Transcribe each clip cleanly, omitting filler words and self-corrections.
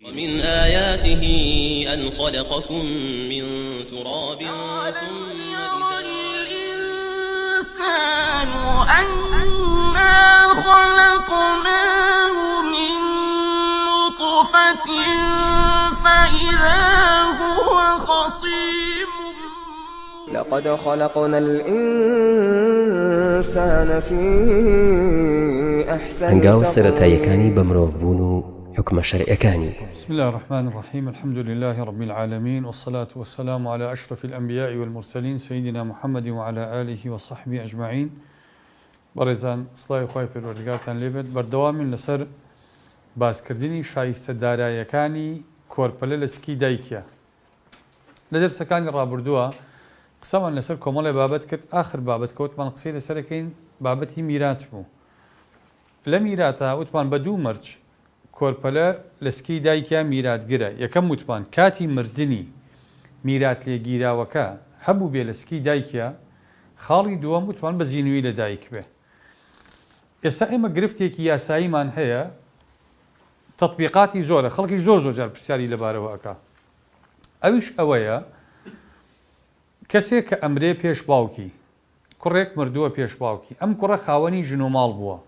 ومن آياته أن خلقكم من تراب ثم يرى الإنسان أنا خلقناه من نطفة فإذا هو خصيم لقد خلقنا الإنسان في أحسن هەنگاو تقويم. سەرەتاییەکانی بە مرۆڤ بوون و حکمە شەرعیەکانی. بسم الله الرحمن الرحيم الحمد لله رب العالمين والصلاة والسلام على أشرف الأنبياء والمرسلين سيدنا محمد وعلى آله وصحبه أجمعين. بەڕێزان سڵاوی خوای پەروەردگارتان لێبێت بەردەوامین لەسەر باسکردنی شایستە داراییەکانی کۆرپەلە لە سکی دایکە. لە دەرسەکانی ڕابردووە قسەمان لەسەر کۆمەڵی بابەت کرد. آخر بابەت کە وتمان قسەی لەسەرەکەین بابەتی میرات بوو. لە میراتە وتمان بە دوو مەرج کۆرپەلە لە سکی دایکە میراتگرە. یەکەم وتمان کاتی مردنی میرات لێگیراوەکە هەبوو بێ لە سکی دایکە، خاڵی دووەم وتمان بە زینوی لە دایک بێ. ئێستا ئێمە گرفتێکی یاساییمان هەیە، تەطبیقاتی زۆرە، خەڵکی زۆر جار پرسیاری لەبارەوە ئەکا. ئەویش ئەوەیە کەسێک کە ئەمرێ پێش باوکی، کوڕێک مردووە پێش باوکی، ئەم کوڕە خاوەنی ژن و ماڵ بووە،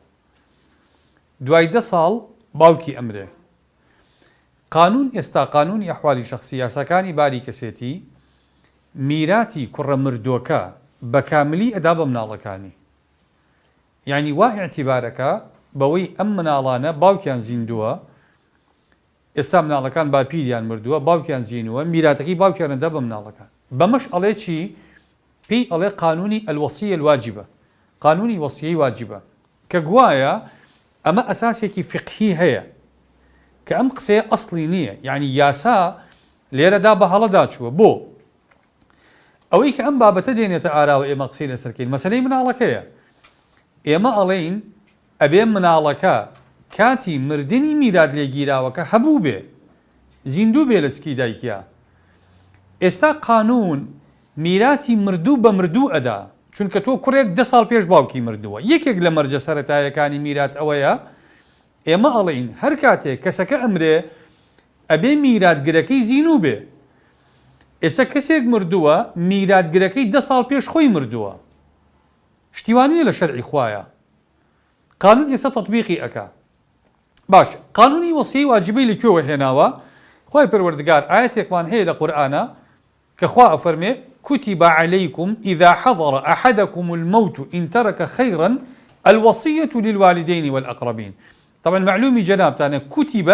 دوای 10 ساڵ باوکی ئەمرێ. قانون ئێستا قانونی ئەحوالی شەخسی یاساکانی باری کەسێتی میراتی کوڕە مردووەکە بە کاملی ئەدا بە مناڵەکانی. یعنی وا ئیعتیبارەکە بەوەی ئەم مناڵانە باوکیان زیندووە، ئێستا مناڵەکان باپیریان مردووە، باوکیان زینووە، میراتەکەی باوکیان ئەدا بە مناڵەکان. بەمەش ئەڵێ چی؟ پێی ئەڵێ قانونی ئەلوەسیە الواجبە، قانونی وەسیەی واجبە، کە گوایە ئەمە ئەساسێکی فقهی هەیە کە ئەم قسەیە ئەسڵی نییە. یعنی یاسا لێرەدا بە هەڵەدا چووە بۆ ئەوەی کە ئەم بابەتە دێنێتە ئاراوە ئێمە قسەی لەسەرکەین. مەسەلەی مناڵەکەیە، ئێمە ئەڵێین ئەبێ مناڵەکە کاتی مردنی میرات لێگیراوەکە هەبوو بێ، زیندوو بێ لە سکی دایکیا. ئێستا قانون میراتی مردوو بە مردوو ئەدا، چونکە تۆ کوڕێک 10 ساڵ پێش باوکی مردووە. یەکێک لە مەرجە سەرەتاییەکانی میرات ئەوەیە ئێمە ئەڵێین هەر کاتێک کەسەکە ئەمرێ ئەبێ میراتگرەکەی زیینوو بێ. ئێستا کەسێک مردووە میراتگرەکەی 10 ساڵ پێش خۆی مردووە، شتیوانیە لە شەرعی خوایە. قانون ئێستا تەطبیقی ئەکا. باش، قانونی وەسیەی واجبەی لەکوێوە هێناوە؟ خوای پەروەردگار ئاەتێکمان هەیە لە قورئانە کە خوا ئەفەرمێ كتب عليكم إذا حضر أحدكم الموت إن ترك خيرا الوصية للوالدين والأقربين. طبعا معلومي جنابتانا كتب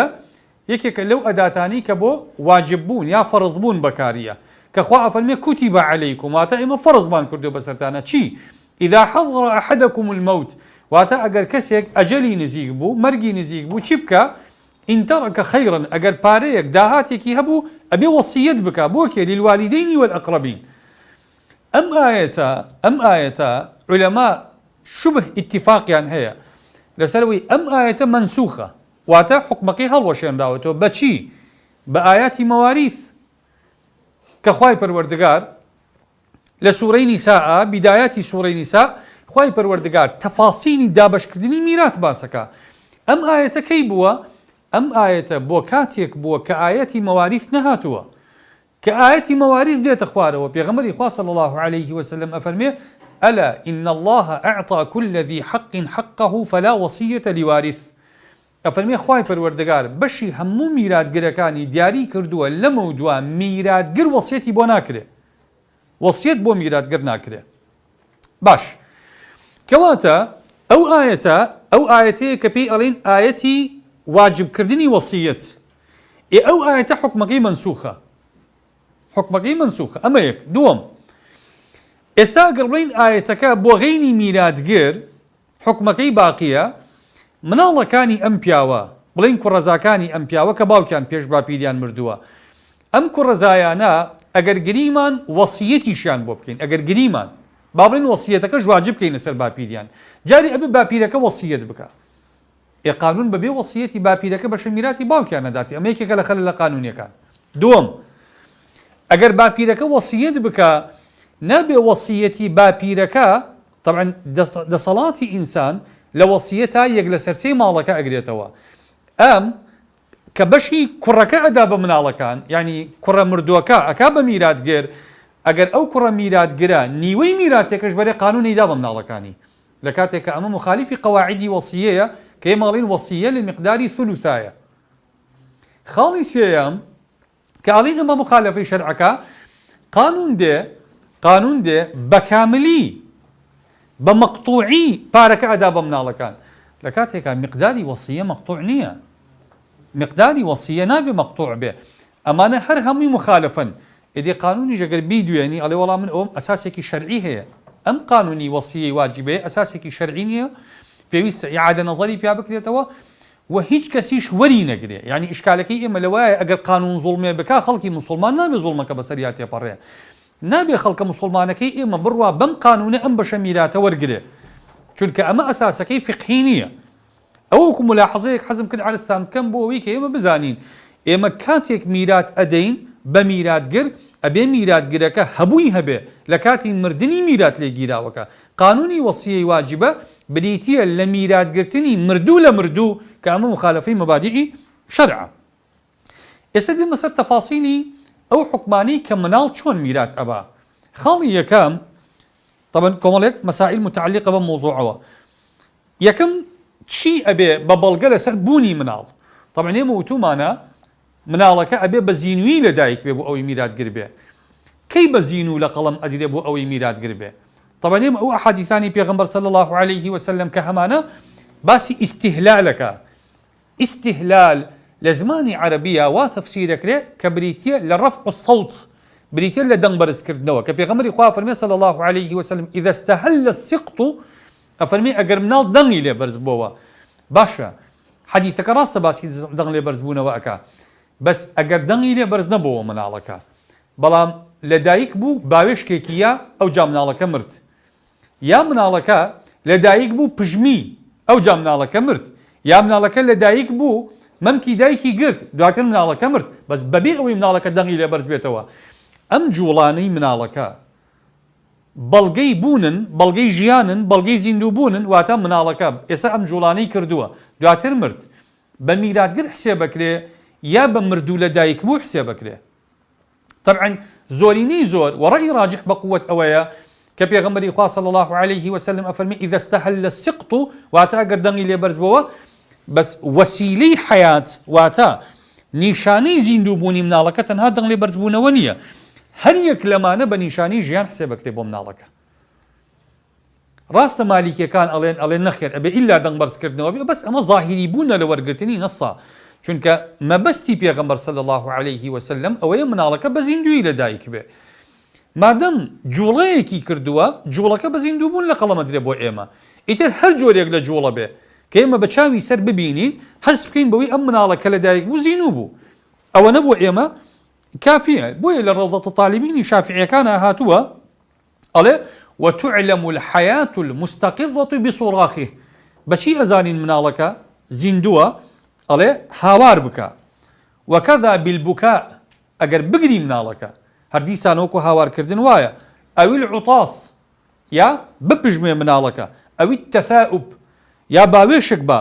يكيك لو أداتاني كبو واجبون يا فرضبون بكارية كخوا أفرمي كتب عليكم واتا إما فرض بان كردو بسرتانا چي إذا حضر أحدكم الموت واتا أجر كسيك أجلي نزيق بو مرقي نزيق بو چبكا إن ترك خيرا أجر باريك داهاتك يهبو أبي وصية بك بوكي للوالدين والأقربين. أم آية علماء شبه اتفاق يعني هي لسلوي أم آية منسوخة واتا حكمكي هلوشين داوتو بچي بآيات مواريث كخواي پروردگار لسوري نساء بدايات سوري نساء خواي پروردگار تفاصيل دابش كردني ميرات باسكا. أم آية كي بوا؟ أم آية بو كاتيك بو كآيات مواريث نهاتوا كآيات مواريث ديت أخواره وبيغمري صلى الله عليه وسلم أفرمي ألا إن الله أعطى كل ذي حق حقه فلا وصية لوارث. أفرمي أخوائي پروردگار بشي همو ميرات گركاني دياري كردوا لمودوا ميرات گر وصيتي بو ناكره، وصيت بو ميرات گر ناكره. باش كواتا أو آيتي كبي ألين آيتي واجب كردني وصيت أو آية حكمكي منسوخة، حكمكي منسوخة. أما يك دوم استاقر بين آيتك بوغيني ميلاد غير حكمكي باقية من الله كاني أمبياوا بلين كرزاكاني أمبياوا كباو كان بيش بابيديان مردوا أم كرزايانا أجر قريمان وصيتي شان بوبكين أجر قريمان بابلين وصيتك واجب كين نسر بابيديان جاري أبي بابيدك وصيت بك قانون ببي وصيتي بابيدك باش ميراتي باو كان داتي أميكي كلا خلال قانوني كان دوم ئەگەر باپیرەکە وەسیەت بکە نەبێ وەسیەتی باپیرەکە طبعا دەسەڵاتی ئینسان لە وەسیەتە یەک لە سەر سێ ماڵەکە ئەگرێتەوە. ئەم کە بەشی کوڕەکە ئەدا بە مناڵەکان یعنی کوڕە مردووەکە ئەکا بە میراتگەر ئەگەر ئەو کوڕە میراتگرە نیوەی میراتێکەش بەرێ قانونی دا بە مناڵەکانی لە کاتێککە ئەمە مخالیفی قەواعیدی وەسیەیە کە ماڵین وەسیە لە مقداری ثلوثایە. خاڵی سێیەم کە ئاڵین ئەمە مخالفەی شەرعەکە قانون دێ بە کاملی بە مەقطوعی پارەکە ئەدا بە مناڵەکان لە کاتێکە مقداری وەسیە مەقطوع نییە مقداری وەسیە نابێ مەقطوع بێ ئەمانە هەر هەمووی مخالفن ئیدی قانونی ژەگەر بیدوێنی ئەڵێ وەڵام من ئەوم ئەساسێکی شەرعی هەیە ئەم قانونی وەسیەی واجبەیە ئەساسێکی شەرعی نییە پێویستە ئیعادە نەزەری پیا بکرێتەوە و هیچ کەسیش وەری نەگرێ یعنی ئیشکالەکەی ئێمە لەوایە ئەگەر قانون زوڵمێ بکا خەڵکی مسلمان نابێ زوڵمەکە بەسەریا تێپەڕێ نابێ خەڵکە مسلمانەکەی ئێمە بڕوا بەم قانونە ئەم بەشە میراتە وەرگرێ چونکە ئەمە ئەساسەکەی فقهی نییە. ئەوەکو ملاحەزەیەک حەزم کرد عرضتان بکەم بۆ ئەوەی کە ئێمە بزانین ئێمە کاتێک میرات ئەدەین بە میراتگر ئەبێ میراتگرەکە هەبووی هەبێ لە کاتی مردنی میرات لێگیراوەکە قانونی وەسیەی واجبە بریتیە لە میراتگرتنی مردوو لە مردوو کە ئەمە مخالفەی مەبادیئی شەرعە. ئێستا دێمە سەر تەفاسیلی ئەو حکمانەی کە مناڵ چۆن میرات ئەبا. خاڵی یەکەم طبعا کۆمەڵێک مەسائل متعلقە بە مۆزوعەوە. یەکەم چی ئەبێ بە بەڵگە لەسەر بوونی مناڵ طبعا ئێمە وتومانە مناڵەکە ئەبێ بە زینوی لەدایک بێ بۆ ئەوەی میراتگر بێ کەی بە زینو لە قەڵەم ئەدرێ بۆ ئەوەی میراتگر بێ طبعا ئێمە ئەو ئەحادیثانی پێغەمبەر صلی الله عليه وسلم کە هەمانە باسی ئیستیهلالەکە ئیستیهلال لە زمانی عەرەبیە وا تەفسیرەکرێ کە بریتیە لە ڕەفع الصوت بریتیە لە دەنگ بەرزکردنەوە کە پێغەمبەری خوا فەرمێ صلی الله عليه وسلم إذا استهل السقط ئەفەرمێ ئەگەر مناڵ دەنگی لێ بەرز بۆوە باشە حەدیثەکە ڕاستە باسی دەنگ لێ بەرز بوونەوە ئەکا بەس ئەگەر دەنگی لێ بەرز نەبووە مناڵەکە بەڵام لەدایک بوو باوێشکێکیە ئەو جا مناڵەکە مرد یا مناڵەکە لەدایک بوو پژمی ئەو جا مناڵەکە مرد یا مناڵەکە لەدایک بوو مەمکی دایکی گرت دواتر مناڵەکە مرد بەس بەبێ ئەوەی مناڵەکە دەنگی لێ بەرز بێتەوە ئەم جوڵانەی مناڵەکە بەڵگەی بوونن بەڵگەی ژیانن بەڵگەی زیندوو بوونن واتە مناڵەکە ئێستا ئەم جوڵانەی کردووە دواتر مرد بە میراتگر حسێبەکرێ یا بە مردوو لەدایک بوو حسێبەکرێ. طبعا زۆرینەی زۆر وڕأی راجح بقوة ئەوەیە کە پێغەمبەری خوا صلی الله عليه وسلم ئەفەرمێ إذا استهل السقط واتە ئەگەر دەنگی لێ بەرز بووە بەس وەسیلەی حەیات واتە نیشانەی زیندوو بوونی مناڵەکە تەنها دەنگ لێ بەرز بوونەوە نییە هەر یەک لەمانە بە نیشانی ژیان حسێبەکرێ بۆ مناڵەکە. ڕاستە مالیکیەکان ئەڵێن نەخێر ئەبێ ئیلا دەنگ بەرزکردنەوە بێ بەس ئەمە ظاهری بوونە لە وەرگرتنی نەسا چونکە مەبەستی پێغەمبەر صلی الله عليه وسلم ئەوەیە مناڵەکە بە زیندوی لەدایک بێ مادەم جوڵەیەکی کردووە جوڵەکە بە زیندوو بوون لە قەڵەمە درێ بۆ ئێمە ئیتر هەر جۆرێک لە جوڵە بێ کە ئێمە بە چاوی سەر ببینین هەست بکەین بەوەی ئەم مناڵەکە لەدایک بوو زیندوو بوو ئەوە نەبوو ئێمە کافیە بۆیە لە ڕەوضەت الطالبینی شافعیەکانە هاتووە ئەڵێ وتعلم الحياة المستقرة بصراخه بەچی ئەزانین مناڵەکە زیندووە ئەڵێ هاوار بکە وەکەذا بالبوكاء ئەگەر بگری مناڵەکە هەردیسان وەکو هاوارکردن وایە ئەوی العطاس یا بپژمێ مناڵەکە ئەوی التثاؤب یا باوێشک بە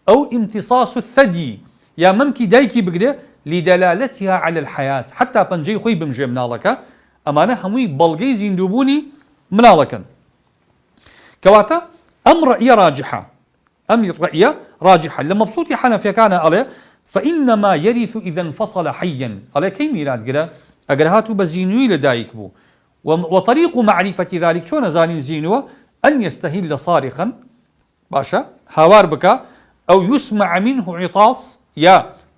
ئەو امتصاص الثدي یا مەمکی دایکی بگرێ لدلالتها على الحياة حتى پەنجەی خۆی بمژێ مناڵەکە ئەمانە هەمووی بەڵگەی زیندووبوونی مناڵەکەن کەواتە ئەم ڕەئیە ڕاجحە ئەم ڕەئیە ڕاجحە لە مەبسووتی حەنەفیەکانە ئەڵێ فإنما يرث إذا انفصل حيا ئەڵێ کەی میراتگرە ئەگەر هاتوو بە زینووی لەدایک بوو وطريق معرفة ذلك چۆن ئەزانین زینووە أن يستهل صارخا باشە هاوار بکە أو يسمع منه عطاس یا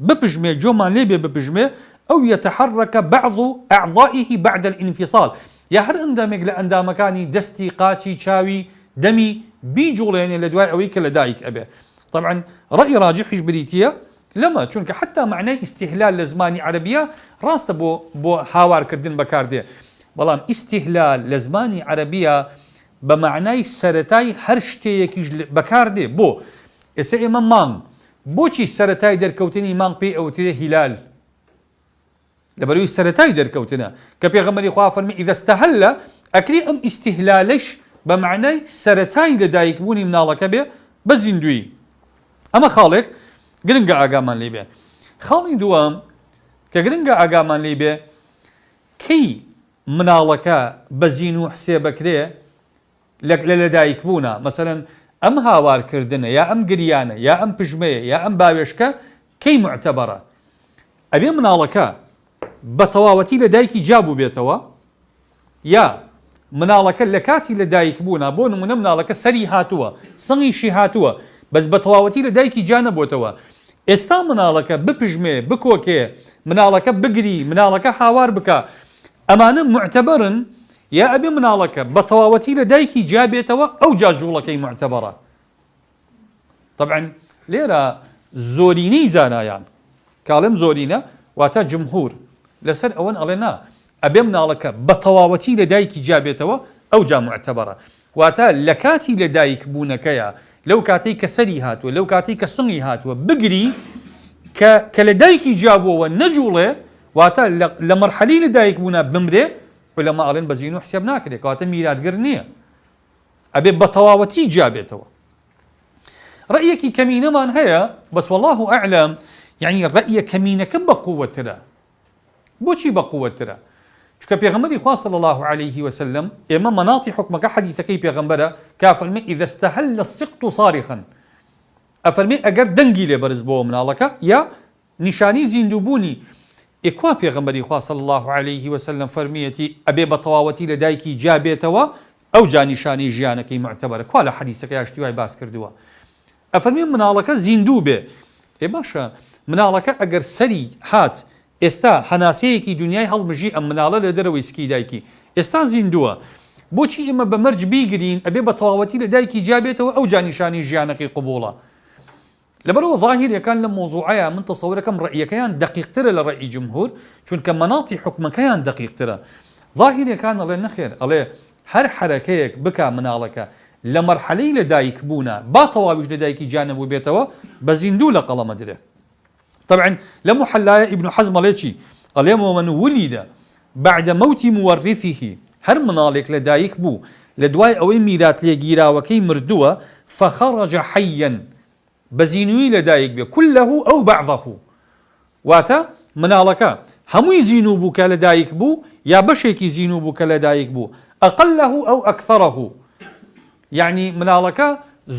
بپژمێ جۆمان لێبێ بپژمێ أو يتحرك بعض أعضائه بعد الانفصال یا هەر ئەندامێک لە ئەندامەکانی دەستی قاچی چاوی دەمی بیجوڵێنێ لە دوای ئەوەی کە لەدایک ئەبێ. طبعا ڕەئی ڕاجحیش بریتیە لەمە چونکە حتا معنای ئیستیهلال لە زمانی عەرەبیە ڕاستە بۆ هاوارکردن بەکاردێ بەڵام ئیستیهلال لە زمانی عەرەبیە بە معنای سەرەتای هەر شتێیەکیش بەکاردێ بۆ ئێستا ئێمە مانگ بۆچی سەرەتای دەرکەوتنی مانگ پێی ئەوترێ هیلال لەبەرەوەی سەرەتای دەرکەوتنە کە پێغەمبەری خوا فەرمی ئیذا استهل ئەکری ئەم ئیستیهلالش بە معنای سەرەتای لەدایک بوونی مناڵەکە بێ بە زیندوی ئەمە خاڵێک گرنگە ئاگامان لێ بێ. خاڵی دووەم کە گرنگە ئاگامان لێ بێ کەی مناڵەکە بە زین و حسێ بکرێ لە لەدایک بوونە مەسەلەن ئەم هاوارکردنە یا ئەم گریانە یا ئەم پژمەیە یا ئەم باوێشکە کەی معتەبەرە ئەبێ مناڵەکە بە تەواوەتی لە دایکی جابوو بێتەوە یا مناڵەکە لە کاتی لە دایک بوونە بۆ نمونە مناڵەکە سەری هاتووە سەنگیشی هاتووە بەس بە تەواوەتی لە دایکی جا نەبووتەوە ئێستا مناڵەکە بپژمێ بکۆکێ مناڵەکە بگری مناڵەکە هاوار بکە ئەمانە معتەبەرن یا ئەبێ مناڵەکە بە تەواوەتی لە دایکی جا بێتەوە ئەو جا جوڵەکەی معتەبەرە طبعا لێرە زۆرینەی زانایان کاڵم زۆرینە واتە جمهور لەسەر ئەوەن ئەڵێ نا ئەبێ مناڵەکە بە تەواوەتی لە دایکی جا بێتەوە ئەو جا معتەبەرە واتە لە کاتی لە دایک بوونەکەیە لەو کاتەی کە سەری هاتووە لەو کاتەی کە سنگی هاتووە بگری کە لە دایکی جابووەوە نەجوڵێ واتە لە مەرحەلەی لە دایک بوونە بمرێ لەما ئەڵێن بە زین و حسێب ناکرێت کەواتە میراتگەر نییە ئەبێ بە تەواوەتی جا بێتەوە ڕەیەکی کەمینەمان هەیە بەس والله ئەعلەم یعنی ڕەیە کەمینەکە بە قووەترە بۆچی بە قووەترە چونکە پێغەمبەری خوا صلی الله عليه وسلم ئێمە مەناڵی حکمەکە حەدیثەکەی پێغەمبەرە کە فەرمێ ئیذا استەهەل السقط صارخا ئەفەرمێ ئەگەر دەنگی لێ بەرز بۆ مناڵەکە یا نیشانی زیندووبوونی ئێکوا پێغەمبەری خوا صلی الله عليه وسلم فەرمیەتی ئەبێ بە تەواوەتی لە دایکی جا بێتەوە ئەو جا نیشانی ژیانەکەی معتەبەرە کوا لە حەدیثەکە یاشتی وای باس کردووە ئەفەرمێ مناڵەکە زیندوو بێ باشە مناڵەکە ئەگەر سەری هات ئێستا هەناسەیەکی دنیای هەڵبژی ئەم مناڵە لە دەرەوەی سکی دایکی ئێستا زیندووە بۆچی ئێمە بە مەرج بیگرین ئەبێ بە تەواوەتی لە دایکی جا بێتەوە ئەو جا نیشانی ژیانەکەی قبوڵە لەبەرەوە ظاهیرەکان لە مۆزوعەیە من تەسەورەکەم ڕەئیەکەیان دقیقترە لە ڕەئی جمهور چونکە مەناڵی حکمەکەیان دقیقترە ظاهیرەکان ئەڵێ نەخێر ئەڵێ هەر حرەکەیەک بکا مناڵەکە لە مەرحەلەی لە دایک بوونە با تەواویش لە دایکی جا نەبوو بێتەوە بە زیندوو لە قەڵەمە درێ طبعا لە محەلایە ئیبن حەزم ئەڵێ ئەڵێ ومن ولد بعد موت مورثه هەر مناڵێک لە دایک بوو لە دوای ئەوەی میرات لێگیراوەکەی مردووە فخرج حيا بزینوی لە دایک بێ كله ئەو بعضه واتە مناڵەکە هەمووی زینوو بوو کە لە دایک بوو یا بەشێکی زینوو بوو کە لە دایک بوو ئەقله ئەو ئەکثره یعنی مناڵەکە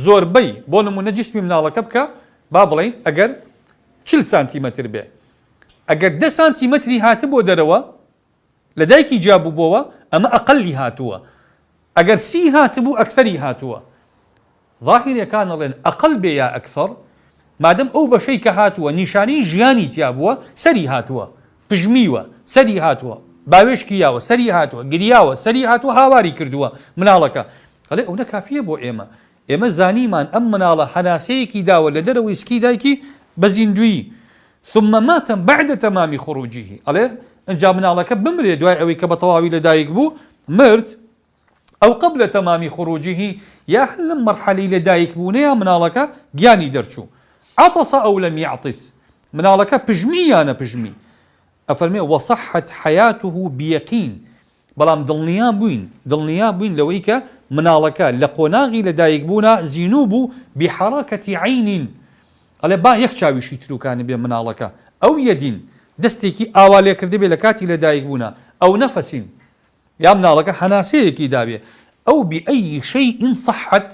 زۆربەی بۆ نمونە جسمی مناڵەکە بکە با بڵین ئەگەر 40 سانتیمەتر بێ ئەگەر 10 سانتیمەتری هاتبوو دەرەوە لە دایکی جابوو بۆەوە ئەمە ئەقلی هاتووە ئەگەر 30 هاتبوو ئەکثەری هاتووە ظاهیرەکان ئەڵێن ئەقل بێ یا ئەکثەر مادەم ئەو بەشەی کە هاتووە نیشانی ژیانی تیا بووە سەری هاتووە پژمیوە سەری هاتووە باوێشکی یاوە سەری هاتووە گریاوە سەری هاتووە هاواری کردووە مناڵەکە ئەڵێ ئەو نەکافیە بۆ ئێمە زانیمان ئەم مناڵە هەناسەیەکی داوە لە دەرەوەی سکی دایکی بە زیندویی ثم مات بعد تمام خروجه ئەڵێ ئەنجا مناڵەکە بمرێ دوای ئەوەی کە بە تەواوی لە دایک بوو مرد ئەو قبل تمام خروجه یا لەم مەرحەلەی لە دایک بوونەیە مناڵەکە گیانی دەرچوو عطس ئەو لەم یعطس مناڵەکە پژمی یانە پژمی ئەفەرمێ وصحت حياته بيقين بەڵام دڵنیا بووین لەوەی کە مناڵەکە لە قۆناغی لە دایک بوونە زینوو بوو بحرەکەتی عین ئەڵێ با یەک چاویشی تروکانە بێ مناڵەکە ئەو یەدین دەستێکی ئاوا لێکردە بێ لە کاتی لە دایک بوونە ئەو نەفەسین یا مناڵەکە هەناسەیەکی دابێ ئەو بأي شيء صحت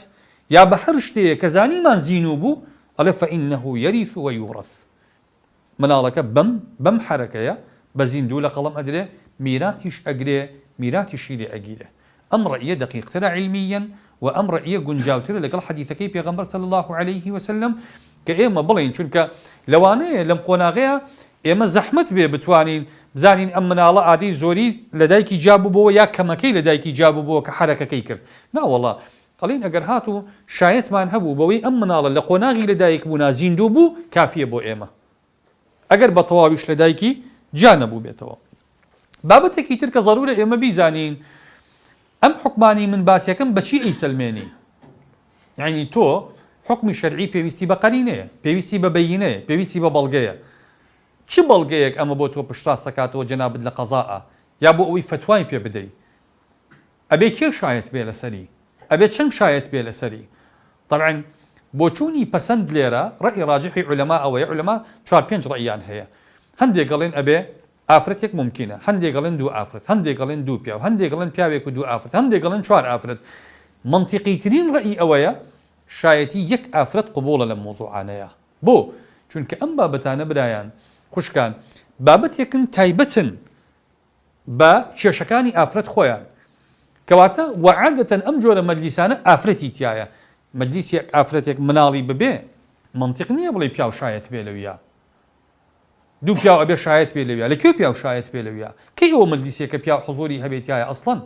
یا بە هەر شتەیە کە زانیمان زینوو بوو ئەڵێ فإنه يرث ويورث مناڵەکە بەم حرەکەیە بە زیندوو لە قەڵەم ئەدرێ میراتیش ئەگرێ میراتیشی لێ ئەگیرێ ئەم ڕەئیە دقیقترە علمیەن و ئەم ڕەئیە گونجاوترە لەگەڵ حەدیثەکەی پێغەمبەر صلی الله عليه وسلم کە ئێمە بڵین چونکە لەوانەیە لەم قۆناغەیە ئێمە زەحمەت بێ بتوانین بزانین ئەم مناڵە ئادەی زۆری لە دایکی جابوو بۆەوە یا کەمەکەی لە دایکی جابوو بۆەوە کە حرەکەکەی کرد ناوەڵا قەڵین ئەگەر هاتوو شایەتمان هەبوو بەوەی ئەم مناڵە لە قۆناغی لە دایک بوو زیندوو بوو کافیە بۆ ئێمە ئەگەر بە تەواویش لە دایکی جا نەبوو بێتەوە بابەتێکی تر کە ضرورە ئێمە بیزانین ئەم حکمانی من باسیەکەم بەچی ئەیسەلمێنی یعنی تۆ حکمی شەرعی پێویستی بە قەرینەیە پێویستی بە بەیینەیە پێویستی بە بەڵگەیە چ بەڵگەیەک ئەمە بۆ تۆ پشتڕاست دەکاتەوە جەنابەت لە قەزاءە یا بۆ ئەوەی فتوای پێ بدەی ئەبێ کێ شایەت بێ لەسەری ئەبێ چەند شایەت بێ لەسەری طبعا بۆچوونی پەسەند لێرە ڕەئی ڕاجحی علەما ئەوەیە علەما 4-5 ڕەئیان هەیە هەندێک گەڵێن ئەبێ ئافرەتێک ممکنە هەندێک گەڵێن 2 ئافرەت هەندێک گەڵێن 2 پیاو هەندێک گەڵێن پیاوێک و 2 ئافرەت هەندێک گەڵێن 4 ئافرەت منطقیترین ڕەئی ئەوەیە شایەتی 1 ئافرەت قبوڵە لە مۆزوعانەیە بۆ چونکە ئەم بابەتانە برایان خوشکان بابەتێکن تایبەتن بە کێشەکانی ئافرەت خۆیان کەواتە وعادەتەن ئەم جۆرە مەجلیسانە ئافرەتی تایە مەجلیسێک ئافرەتێک مناڵی ببێ منطق نییە بڵێ پیاو شایەت بێ لەویە 2 پیاو ئەبێ شایەت بێ لەویە لەکوێ پیاو شایەت بێ لەویە کەی ئەوە مەجلیسێکە پیاو حضوری هەبێتایە ئەسڵەن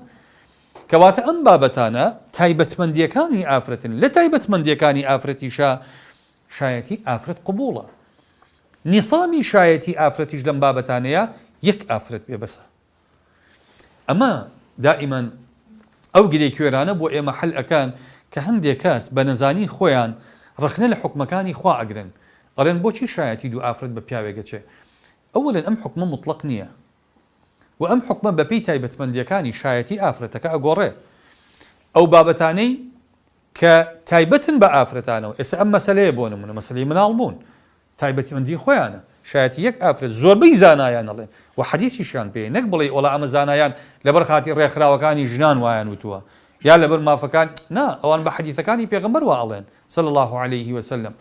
کەواتە ئەم بابەتانە تایبەتمەندیەکانی ئافرەتن لە تایبەتمەندیەکانی ئافرەتیشە شایەتی ئافرەت قبوڵە نیسامی شایەتی ئافرەتیش لەم بابەتانەیە 1 ئافرەت بێ بەسە ئەمە دائیمەن ئەو گرێ کوێرانە بۆ ئێمە حەل ئەکان کە هەندێک کەس بە نەزانی خۆیان ڕخنە لە حکمەکانی خوا ئەگرن ئەڵێن بۆچی شایەتی 2 ئافرەت بە پیاوێکە چێ ئەوەڵێن ئەم حکمە مطلق نییە و ئەم حکمە بەپێی تایبەتمەندیەکانی شایەتی ئافرەتەکە ئەگۆڕێ ئەو بابەتانەی کە تایبەتن بە ئافرەتانەوە ئێستا ئەم مەسەلەیە بۆ نمونە مەسەلەی مناڵ بوون تایبەتمەندی خۆیانە شایەتی 1 ئافرەت زۆربەی زانایان ئەڵێن و حەدیثیشیان پێ نەک بڵێ وەڵا ئەمە زانایان لەبەر خاتی ڕێکخراوەکانی ژنان وایان وتووە یا لەبەر مافەکان نا ئەوان بە حەدیثەکانی پێغەمبەر وا ئەڵێن صلی الله عليه وسلم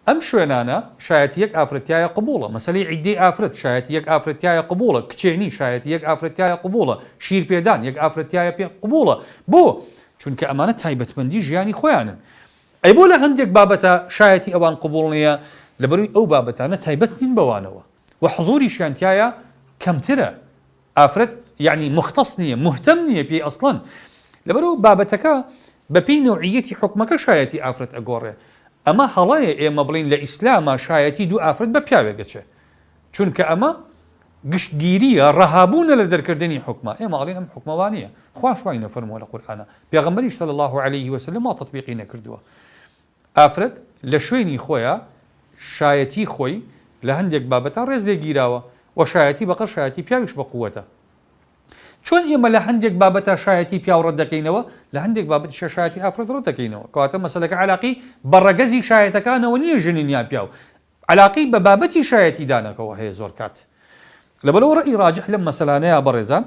ئەم شوێنانە شایەتی 1 ئافرەتایە قبوڵە مەسەلەی عیددەی ئافرەت شایەتی 1 ئافرەتایە قبوڵە کچێنی شایەتی 1 ئافرەتایە قبوڵە شیر پێدان 1 ئافرەتایە پێ قبوڵە بۆ چونکە ئەمانە تایبەتمەندی ژیانی خۆیانن ئەی بۆ لە هەندێک بابەتە شایەتی ئەوان قبوڵ نییە لەبەروی ئەو بابەتانە تایبەت نین بەوانەوە و حضوریشیان تایە کەمترە ئافرەت یعنی مختص نییە مهتەم نییە پێی ئەسڵەن لەبەرەوە بابەتەکە بەپێی نوعیەتی حکمەکە شایەتی ئافرەت ئەگۆڕێ ئەمە هەڵەیە ئێمە بڵین لە ئیسلامە شایەتی 2 ئافرەت بە پیاوێکەچێ چونکە ئەمە گشتگیریە ڕەهابوونە لە دەرکردنی حکمە ئێمە ئەڵێن ئەم حکمەوانیە خوا شوای نەفەرمووە لە قورئانە پێغەمبەریش صلی الله عليه وسلم وا تەطبیقی نەکردووە ئافرەت لە شوێنی خۆیە شایەتی خۆی لە هەندێک بابەتە ڕێز لێگیراوە و شایەتی بەقەر شایەتی پیاویش بە قووەتە چۆن ئێمە لە هەندێک بابەتە شایەتی پیاو ڕەت دەکەینەوە لە هەندێک بابەت شایەتی ئافرەت ڕەت دەکەینەوە کەواتە مەسەلەکە علاقی بە ڕەگەزی شایەتەکانەوە نییە ژنین یا پیاو علاقی بە بابەتی شایەتی دانەکەەوە هەیە زۆر کات لەبەرەوە ڕەئی ڕاجح لەم مەسەلانەیە بەڕێزان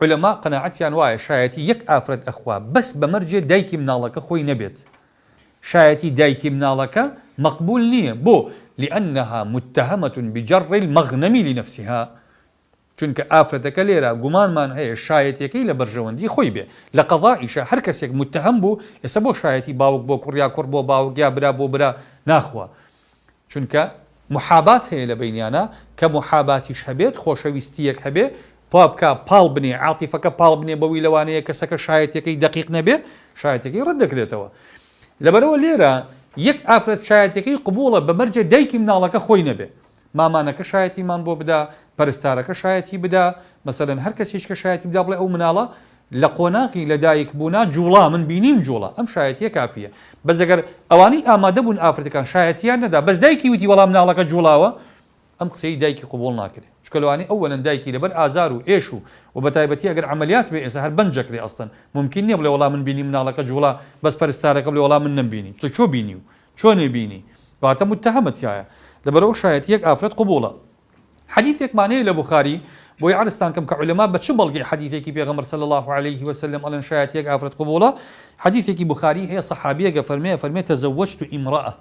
علەما قەناعەتیان وایە شایەتی 1 ئافرەت ئەخوا بەس بەمەرجێ دایکی مناڵەکە خۆی نەبێت شایەتی دایکی مناڵەکە مەقبول نییە بۆ لأنها متهمة بجر المغنم لنفسها چونکە ئافرەتەکە لێرە گومانمان هەیە شایەتەکەی لە بەرژەوەندی خۆی بێ لە قەضائیشە هەر کەسێک متهم بوو ئێستا بۆ شایەتی باوک بۆ کوڕ یا کوڕ بۆ باوک یا برا بۆ برا ناخوا چونکە محابات هەیە لە بینیانە کە محاباتیش هەبێت خۆشەویستیەک هەبێ پابکە پاڵ بنێ عاتیفەکە پاڵ بنێ بەوی لەوانەیە کەسەکە شایەتەکەی دقیق نەبێ شایەتەکەی ڕەت دەکرێتەوە لەبەرەوە لێرە 1 ئافرەت شایەتەکەی قبوڵە بەمەرجێ دایکی مناڵەکە خۆی نەبێ مامانەکە شایەتیمان بۆ بدا پەرستارەکە شایەتی بدا مەسەلەن هەر کەسێک کە شایەتی بدا بڵێ ئەو مناڵە لە قۆناقی لە دایک بوونا جوڵا من بینیم جوڵە ئەم شایەتیە کافیە بەس ئەگەر ئەوانەی ئامادە بوون ئافرەتەکان شایەتیان نەدا بەس دایکی وتی وەڵام مناڵەکە جوڵاوە ئەم قسەی دایکی قبوڵ ناکرێت چکە لەوانەی ئەوەلەن دایکی لەبەر ئازار و ئێش و بەتایبەتی ئەگەر عملیات بێ ئێستا هەر بەنجەکرێ ئەستن ممکن نییە بڵێ وەڵام من بینی مناڵەکە جوڵا بەس پەرستارەکە بڵێ وەڵام من نەمبینی تۆ چۆ بینی و چۆن نێبینی واتە متهمەتیایە لەبەرەوە شایەتی 1 ئافرەت قبوڵە حديثێکمانەیە لە بوخاری بۆی عرستان کەم کە عولەما بە چ بەڵگەی حديثێکی پێغەمبەر صلی الله عليه وسلم ئەڵێن شایەتی 1 ئافرەت قبوڵە حديثێکی بوخاری هەیە سەحابیەکە فەرمێ تزوجت امرأة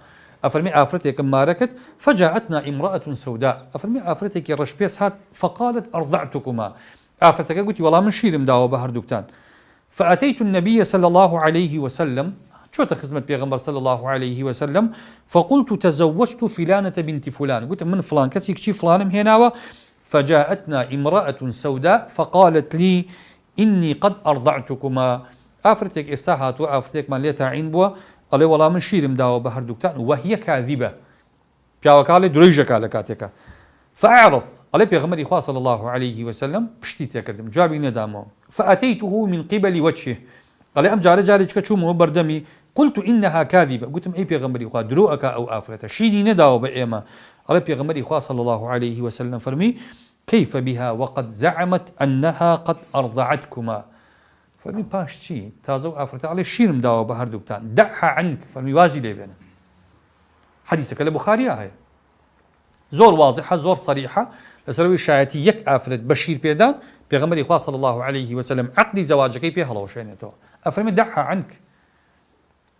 ئەفەرمێ ئافرەتێکم مارەکەت فجاءتنا امرأة سوداء ئەفەرمێ ئافرەتێکی ڕەشپێس هات فقالت أرضعتكما ئافرەتەکە گوتی وەڵام من شیرم داوە بە هەردووکتان فأتيت النبي صلى الله عليه وسلم شوت خدمة بيغمبر صلى الله عليه وسلم فقلت تزوجت فلانة بنت فلان قلت من فلان كسيك شي فلان هنا فجاءتنا امرأة سوداء فقالت لي إني قد أرضعتكما ئافرەتێک ئێستا هاتووە ئافرەتێکمان لێ تاعین بووە ئەڵێ وەڵام من شیرم داوە بە هەردووکتان وهي كاذبة پیاوەکە درۆیژەکە لە کاتێکە فأعرض ئەڵێ پێغەمبەری خوا صلی الله عليه وسلم پشتی تێکردم جوابی نەدامەوە فأتيته من قبل وجهه ئەڵێ ئەم جارێکە چوومەوە بەردەمی قلت إنها كاذبة قلتم أي پیغمبری خوا دروءك أو آفرته شيني نداو بإيما على پیغمبری خوا صلى الله عليه وسلم فرمي كيف بها وقد زعمت أنها قد أرضعتكما فرمي باش چی تازو آفرته على شيرم داو بهردوكتان دعها عنك فرمي وازي لي بينا حديثك لبخاري هي زور واضحة زور صريحة لسروي شايتي يك أفرد بشير بيدان بيغمر إخوة صلى الله عليه وسلم عقد زواجك بيها الله وشينيتو أفرم دعها عنك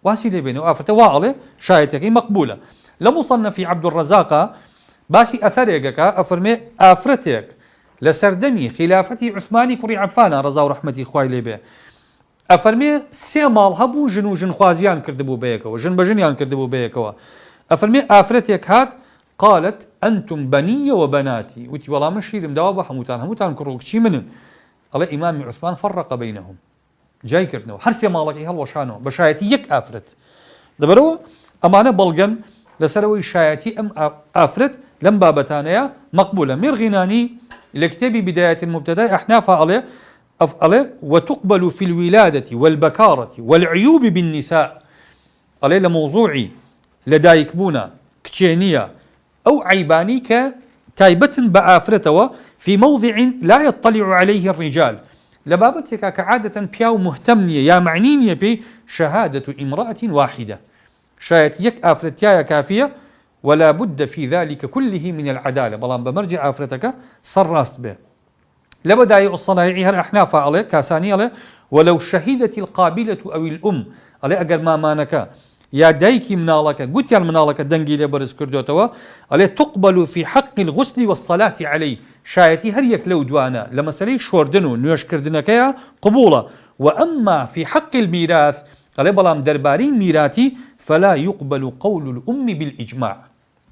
واسيلي بينه وافته واعله شايتك مقبولة لمصنف في عبد الرزاق باسي أثريك أفرمي أفرتك لسردمي خلافتي عثماني كري عفان رضا ورحمتي إخوة لي أفرمي سيمال هبو جنو جن خوازيان كردبو بيكوا جن بجنيان كردبو بيكوا أفرمي آفرتك هات قالت أنتم بني وبناتي وتي والله مشير مدوابة هموتان كروك شي من الله إمام عثمان فرق بينهم جاي كردنو هرسي مالك هل وشانو بشايتي يك آفرت دبروا أمانة بلغن لسروي شايتي أم آفرت لم بابتانيا مقبولة مرغناني لكتابي بداية المبتدأ أحناف عليه وتقبل في الولادة والبكارة والعيوب بالنساء عليه لموضوعي لدايك بونا كتشينية أو عيباني كتايبة بآفرتوا في موضع لا يطلع عليه الرجال لبابتك كعادة بياو مهتمنية يا معنينية بشهادة امرأة واحدة شايت يك آفرتيا كافية ولا بد في ذلك كله من العدالة بلان بمرجع آفرتك صراست به لبداية الصنايعي هر أحناف عليه كاساني عليه ولو شهدت القابلة أو الأم عليه أقل ما مانك يا دايكي منالك قلت يا منالك دنجي لبرز كردوتوا عليه تقبل في حق الغسل والصلاة عليه شايتي هر يك لو دوانا لما سلي شوردنو نيوش كردنكيا قبولة وأما في حق الميراث عليه بلام دربارين ميراثي فلا يقبل قول الأم بالإجماع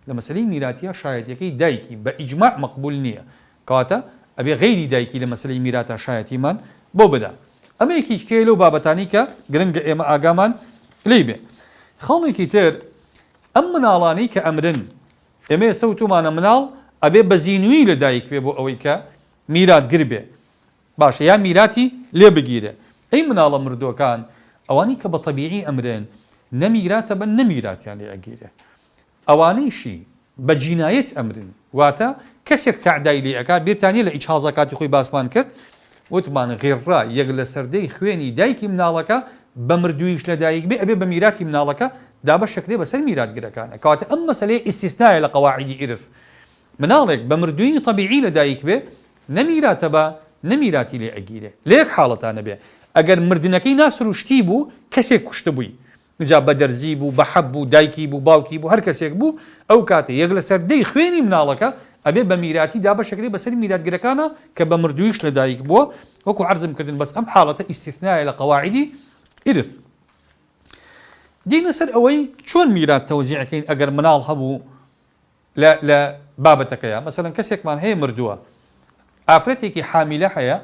لما سلي ميراثيا شايتي دايكي بإجماع مقبول نية كاتا أبي غيري دايكي لما سلي ميراثا شايتي من بو بدا أما يكي كيلو بابتانيكا قرنق إما آقامان ليبي خالي كتير أم منالاني كأمرن إما سوتو مانا منال أبي بزينوي لدايك بيبو أويكا ميرات قربي باش يا ميراتي ليه بقيرة أي منالا مردو كان أواني كبطبيعي أمرين نميرات بن نميرات يعني أقيرة أواني شي بجناية أمرن واتا كسيك تعداي لي أكاد بيرتاني لإجهازكاتي خوي باسمان كرت وتمان غير رأي يغلى سردي خويني دايكي منالكا بمردويش لدايك بي أبي بميراتي منالكا دابا الشكل بس الميرات قرا كان كاتا أما سلي استثناء لقواعد إرث منالك بمردوي طبيعي لدايك بي نميرات با نميراتي لي أقيلة ليك حالة أنا بي أجر مردنكي ناس رشتيبو كسيك كشتبوي جا بدرزيبو بحبو دايكيبو باوكيبو هر كسيك بو أو كاتي يغلى سردي خويني منالكا أبي بميراتي دابا الشكل بس الميرات قرا كان كبمردويش لدايك بو وكو عرزم كردن بس أم حالة استثناء لقواعد إرث دي نسر أوي شون ميرات توزيع كين أجر منال هبو لا بابتك يا مثلا كسيك مان هي مردوة آفرتك حاملة حياة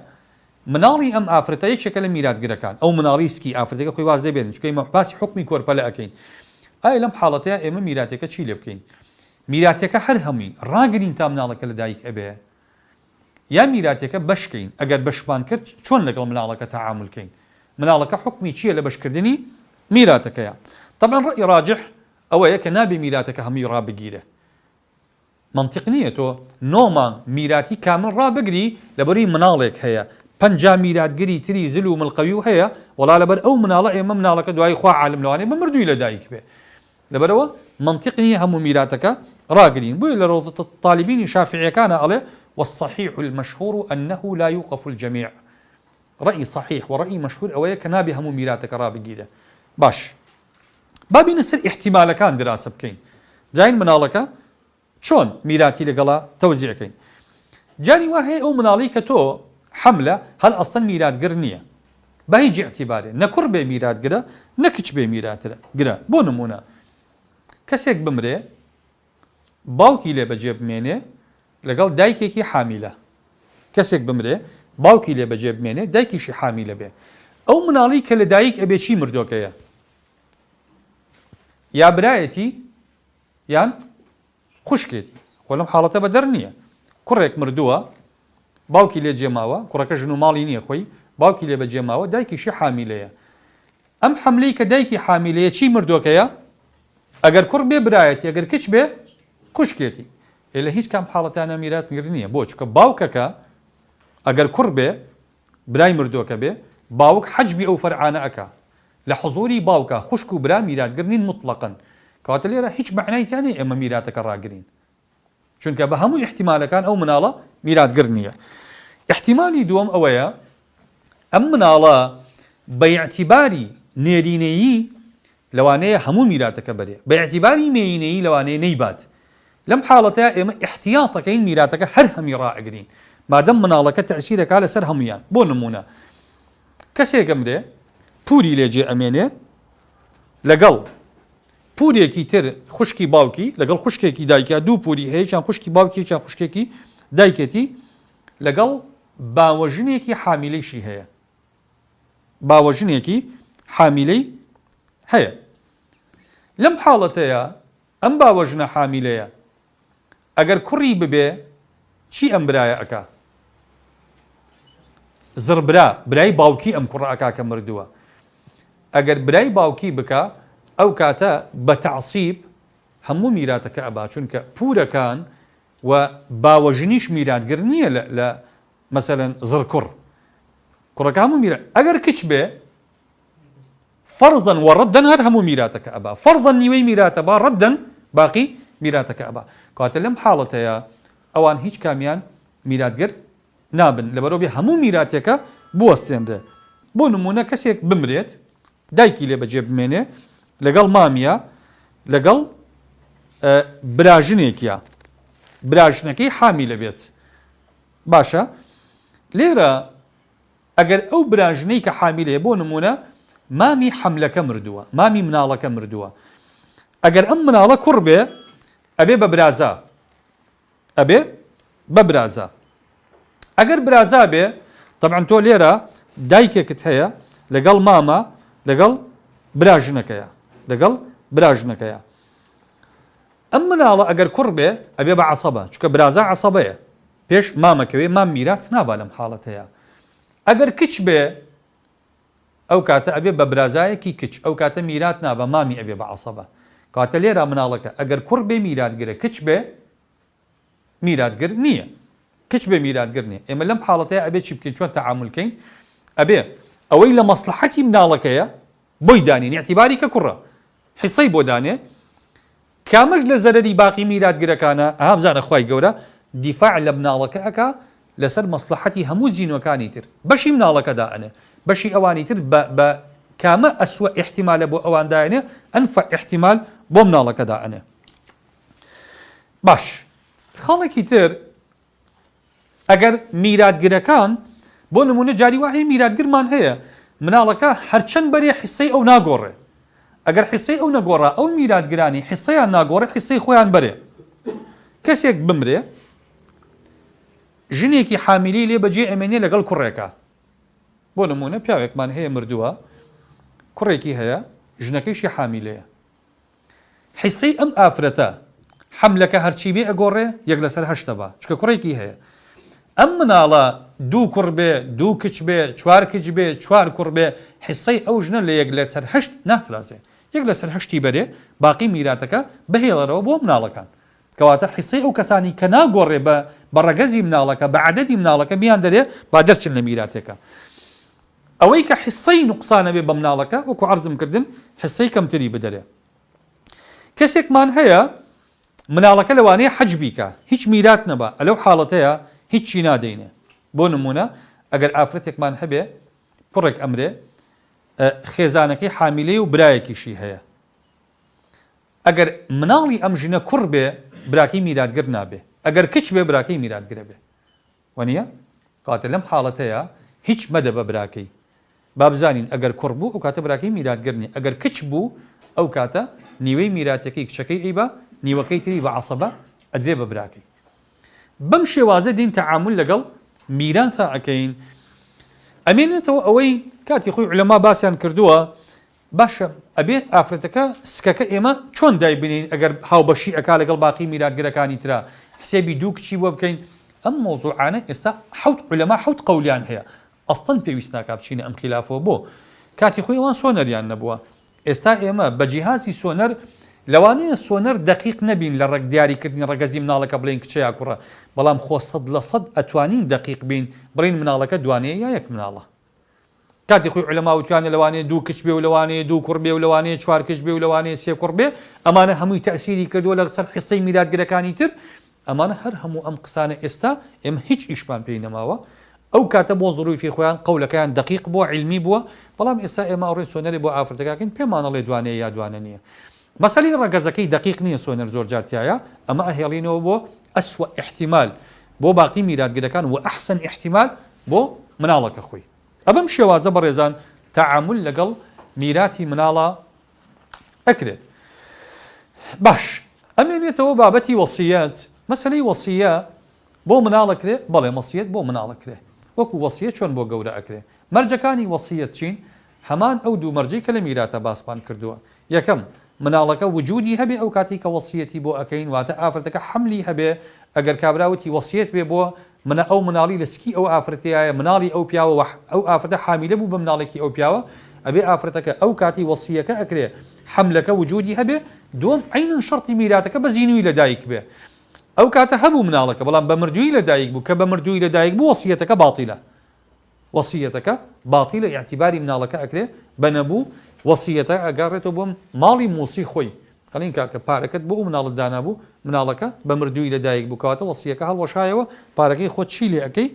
منالي أم آفرتي شكل ميرات قرا كان أو منالي سكي آفرتك خوي واز دبين شو كي محباس حكمي كوربلا أكين أي لم حالتها إما ميراتك تشيل بكين ميراتك حرهمي راقرين تامنالك لدايك أبيه يا ميراتك بشكين أجر بشبان كرت شون لك منالك تعامل كين منالك حكمي شيء لبش كردني ميراتك يا طبعا رأي راجح أو يك نابي ميراتك هم يرابقيله منطق نيته نوما ميراتي كامل رابقري لبري منالك هي بنجا ميرات قري تري زلو من القوي هي ولا لبر أو منالك إما منالك دواي خوا عالم لواني بمردو إلى دايك به لبروا منطقني هم ميراتك راقرين بو إلى روضة الطالبين الشافعية كان عليه والصحيح المشهور أنه لا يوقف الجميع رأي صحيح ورأي مشهور أويا كنابي همو ميراتك رابقيده باش بابي نسر احتمال كان دراسة بكين جاين منالك شون ميراتي لقلا توزيع كين جاني واهي أو مناليك تو حملة هل أصلا ميرات قرنية بهيجي اعتباري نكر بي ميرات قرا نكش بي ميرات قرا بو نمونا كسيك بمري باوكي لي بجيب ميني لقال دايكيكي حاملة كسيك بمري باوكي لي بجيب ميني دايكي شي حاملة بي أو مناليك لدايك أبي شي مردوكيا يا برايتي يعني خوشكيتي ولم حالته بدرنية كرك مردوها باوكي لي جماوة كرك جنو مالي نية خوي باوكي لي بجماوة دايكي شي حاملة أم حمليك دايكي حاملة شي مردوكيا أجر كربي برايتي أجر كش بي خوشكيتي إلا هيش كام حالته أنا ميرات نيرنية بوش كباوكك أجر كربي براي مردوكا بي باوك حجبي أو فرعانا أكا لحضوري باوكا خشكو برا ميرات قرنين مطلقا کەواتە لێرە هیچ معنای تیان نییە ئێمە میراتەکە ڕاگرین چونکە بە هەموو احتیمالەکان ئەو مناڵە میراتگر نییە. احتیمالی دووەم ئەوەیە ئەم مناڵە بە اعتیباری نێرینەیی لەوانەیە هەموو میراتەکە بەرێ، بە اعتیباری مێینەیی لەوانەیە نەیبات. لەم حاڵەتە ئێمە احتیاطەکەین میراتەکە هەر هەمی ڕائەگرین مادەم مناڵەکە تەسیرەکە لەسەر هەمویان. بۆ نمونە کەسێکم دێ پووری لێجێ ئەمێنێ لەگەڵ پورێکی تر خوشکی باوکی لەگەڵ خوشکێکی دایکە دوو پوری هەیەیان خوشکی باوکییان خوشکێکی دایکێتی لەگەڵ باوەژنێکی حامیلەیشی هەیە باوەژنێکی حامیلەی هەیە. لەم حاڵەتەیە ئەم باوەژنە حامیلەیە ئەگەر کوڕی ببێ چی ئەم برایە ئەکا؟ زڕبرا برای باوکی ئەم کوڕە ئەکا کە مردووە. ئەگەر برای باوکی بکە ئەو کاتە بە تەعسیب هەموو میراتەکە ئەبا چونکە پورەکان و باوەژنیش میراتگر نییە لە مەسەلەن زڕکوڕ کوڕەکە هەموو میرات. ئەگەر کچ بێ فەرزەن و ڕەدەن هەر هەموو میراتەکە ئەبا، فەرزەن نیوەی میراتە با ڕەدەن باقی میراتەکە ئەبا. کاتە لەم حاڵەتەیە ئەوان هیچ کامیان میراتگر نابن لەبەرەوە بێ هەموو میراتێکە بوەستێنرێ. بۆ نمونە کەسێک بمرێت دایکی لێ بەجێ بمێنێ لەگەڵ مامیە لەگەڵ براژنێکیە براژنەکەی حامیلە بێت باشە. لێرە ئەگەر ئەو براژنەی کە حامیلەیە بۆ نمونە مامی حەملەکە مردووە مامی مناڵەکە مردووە ئەگەر ئەم مناڵە کوڕ بێ ئەبێ بە برازا ئەبێ بە برازا. ئەگەر برازا بێ طبعاً تۆ لێرە دایکێکت هەیە لەگەڵ مامە لەگەڵ براژنەکەیە لەگەڵ براژنەکەیە. ئەم مناڵە ئەگەر کوڕ بێ ئەبێ بە عەسەبە چونکە برازا عەسەبەیە پێش مامەکەوێ مام میرات نابا لەم حاڵەتەیە. ئەگەر کچ بێ ئەو کاتە ئەبێ بە برازایەکی کچ ئەو کاتە میرات نابە مامی ئەبێ بە عەسەبە. کاتە لێرە مناڵەکە ئەگەر کوڕ بێ میراتگرە کچ بێ میراتگر نییە کچ بێ میراتگر نییە. ئێمە لەم حاڵەتەیە ئەبێ چی بکەین چۆن تەعامولکەین ئەبێ ئەوەی لە مەسلحەتی مناڵەکەیە بۆی دانین اعتیباری کە کوڕە حیسەی بۆ دانێ کامەش لە زەرەری باقی میراتگرەکانە ئابزانە خوای گەورە دیفاع لە مناڵەکە ئەکا لەسەر مەسلحەتی هەموو زینوەکانی تر بەشی مناڵەکەدا ئەنێ بەشی ئەوانی تر بە کامە ئەسوە احتیمالە بۆ ئەوان داێنێ ئەنفە احتیمال بۆ مناڵەکەدا ئەنێ. باش خاڵێکی تر ئەگەر میراتگرەکان بۆ نمونە جاری وایە میراتگرمان هەیە مناڵەکە هەرچەند بەرێ حیسەی ئەو ناگۆڕێ ئەگەر حیسەی ئەو نەگۆڕە ئەو میراتگرانی حیسەیان ناگۆڕێ حیسەی خۆیان بەرێ. کەسێک بمرێ ژنێکی حامیلەی لێ بەجێ ئەمێنێ لەگەڵ کوڕێکە بۆ نمونە پیاوێکمان هەیە مردووە کوڕێکی هەیە ژنەکەیشی حامیلەیە حیسەی ئەم ئافرەتە حەملەکە هەرچی بێ ئەگۆڕێ یەک لەسەر هەشتە بە چکە کوڕێکی هەیە. ئەم مناڵە دوو کوڕ بێ دوو کچ بێ چوار کچ بێ چوار کوڕ بێ حیسەی ئەو ژنە لە یەک لەسەر هەشت ناترازێ یەک لەسەر هەشتی بەرێ باقی میراتەکە بەهێڵەرەوە بۆ مناڵەکان. کەواتە حیسەی ئەو کەسانی کە ناگۆڕێ بە ڕەگەزی مناڵەکە بە عەدەدی مناڵەکە بیان دەرێ با دەرچن لە میراتێکە. ئەوەی کە حیسەی نوقسانە بێ بە مناڵەکە وەکو عەرزم کردن حیسەی کەمتری بدەرێ. کەسێکمان هەیە مناڵەکە لەوانەیە حەج بیکە هیچ میرات نەبا ئەلەو حاڵەتەیە هیچی نادەینێ. بۆ نمونە ئەگەر ئافرەتێکمان هەبێ کوڕێک ئەمرێ خێزانەکەی حامیلەی و برایەکیشی هەیە ئەگەر مناڵی ئەم ژنە کوڕ بێ براکەی میراتگر نابێ ئەگەر کچ بێ براکەی میراتگرە بێ وانە کاتە لەم حاڵەتەیە هیچ مەدە بە براکەی با بزانین ئەگەر کوڕ بوو ئەو کاتە براکەی میراتگر نیە ئەگەر کچ بوو ئەو کاتە نیوەی میراتەکەی کچەکەی ئەیبە نیوەکەی تری بە عەسەبە ئەدرێ بە براکەی. بەم شێوازە دین تەعامل لەگەڵ میراتە ئەکەین. ئەمێنێتەوە ئەوەی کاتی خۆی عولەما باسییان کردووە باشە ئەبێ ئافرەتەکە سکەکە ئێمە چۆن دای بنین ئەگەر هاوبەشی ئەکا لەگەڵ باقی میراتگرەکانی ترا حسێبی دوو کچی بۆ بکەین. ئەم مۆزوعانە ئێستا حەوت عولەما حەوت قەولیان هەیە ئەستەن پێویست ناکا بچینە ئەم خلافەوە بۆ کاتی خۆی ئەوان سۆنەریان نەبووە. ئێستا ئێمە بە جیهازی سۆنەر لەوانەیە سۆنەر دقیق نەبین لە ڕێک دیاریکردنی ڕەگەزی مناڵەکە بڵین کچەیە کوڕە بەڵام خۆ 100% ئەتوانین دقیق بین بڕین مناڵەکە دوانەیە یا یەک مناڵە کاتی خۆی علەما وتیانە لەوانەیە 2 کچ بێ و لەوانەیە 2 کوڕ بێ و لەوانەیە 4 کچ بێ و لەوانەیە 3 کوڕ بێ ئەمانە هەمووی تەسیری کردووە لەسەر قسەی میراثگرەکانی تر ئەمانە هەر هەموو ئەم قسانە ئێستا ئێمە هیچ ئیشمان پێی نەماوە ئەو کاتە بۆ ظروفی خۆیان قەولەکەیان دقیق بووە علمی بووە بەڵام ئێستا ئێمە ئەوڕێ سۆنەری بۆ ئافرەتەکەکەین پێمانەڵێ دوانەیە یا دوانە نییە مەسەلەی ڕەگەزەکەی دقیق نییە سۆنەر زۆر جارتیایە ئەمە ئەهێڵینەوە بۆ ئەسوە احتیمال بۆ باقی میراثگرەکان و ئەحسن احتیمال بۆ مناڵەکە خۆی ئەبەم شێوازە بەڕێزان تعامل لەگەڵ میراثی مناڵە ئەکرێت باش ئەمێنێتەوە بابەتی وەسیەت مەسەلەی وەسیە بۆ مناڵەکرێ بەڵێ وەسیەت بۆ مناڵەکرێ وەکو وەسیەت چۆن بۆ گەورە ئەکرێ مەرجەکانی وەسیەت چین هەمان ئەو دوو مەرجەی کە لە میراثە باسمان کردووە یەکەم مناڵەکە وجودی هەبێ ئەو کاتی کە وەسیەتی بۆ ئەکەین واتە ئافرەتەکە حملی هەبێ ئەگەر کابراوتی وەسیەت بێ بۆ ئەو مناڵی لە سکی ئەو ئافرەتەیە مناڵی ئەو پیاوە ئەو ئافرەتە حامیلە بوو بە مناڵێکی ئەو پیاوە ئەبێ ئافرەتەکە ئەو کاتی وەسیەکە ئەکرێ حملەکە وجودی هەبێ دووەم عینەن شەرتی میراثەکە بە زینووی لەدایک بێ ئەو کاتە هەبوو مناڵەکە بەڵام بە مردووی لەدایک بوو کە بە مردووی لەدایک بوو وەسیەتەکە باتیلە وەسیەتەکە باتیلە اعتیباری مناڵەکە ئەکرێ بە نەبوو وەسیەتە ئەگەڕێتەوە بۆ ماڵی موسی خۆی قەڵین کاکە پارەکەت بۆ مناڵت دانابوو مناڵەکە بە مردووی لەدایک بوو کەواتە وەسیەکە هەڵوەشایەوە پارەکەی خۆت چی لێ ئەەکەی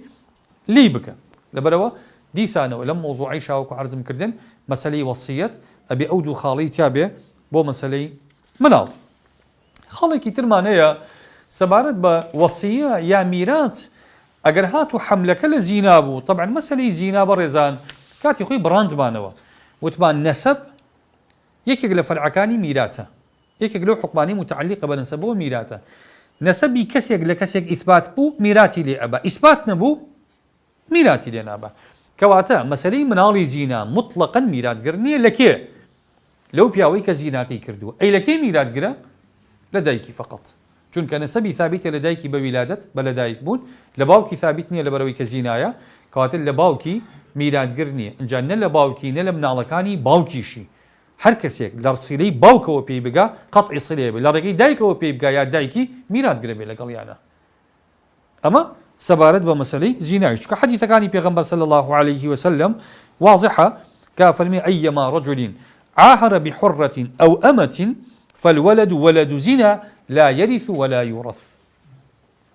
لی بکە لەبەرەوە دیسانەوە لەم مۆزوعی شاوەکو عەرزم کردن مەسەلەی وەسیەت ئەبێ ئەو دوو خاڵی تیا بێ بۆ مەسەلەی مناڵ خاڵێکی ترمان هەیە سەبارەت بە وەسیە یا میراث ئەگەر هات و حملەکە لە زینا بوو طبعا مەسەلەی زینا بەڕێزان کاتی خۆی بڕاندمانەوە وتمان نەسەب یەکێک لە فەرعەکانی میراثە یەکێک لەو حکمانی متعلقە بە نەسەبەوە میراثە نەسەبی کەسێک لە کەسێک ئیثبات بوو میراثی لێ ئەبا ئیثبات نەبوو میراثی لێ نابا کەواتە مەسەلەی مناڵی زینا مطلقاً میراثگەر نییە لە کێ لەو پیاوەی کە زیناکەی کردووە ئەی لە کێ میراثگرە لە دایکی فقط چونکە نەسەبی ثابتە لە دایکی بە ویلادەت بە لە دایک بوون لە باوکی ثابت نییە لە بەرەوەی کە زینایە کەواتە لە باوکی میراثگەر نییە ئەنجا نە لە باوکی نە لە مناڵەکانی باوکیشی هەر کەسێک لە سیلەی باوکەوە پێی بگا قەتعی سیلەیە بێ لە ڕێگەی دایکەوە پێی بگا یا دایکی میراثگرە بێ لەگەڵیانە ئەمە سەبارەت بە مەسەلەی زینای چونکە حەدیثەکانی پێغەمبەر صلی الله عليه وسلم واضحة كافرمي أيما رجل عاهر بحرة أو أمة فالولد ولد زنا لا يرث ولا يورث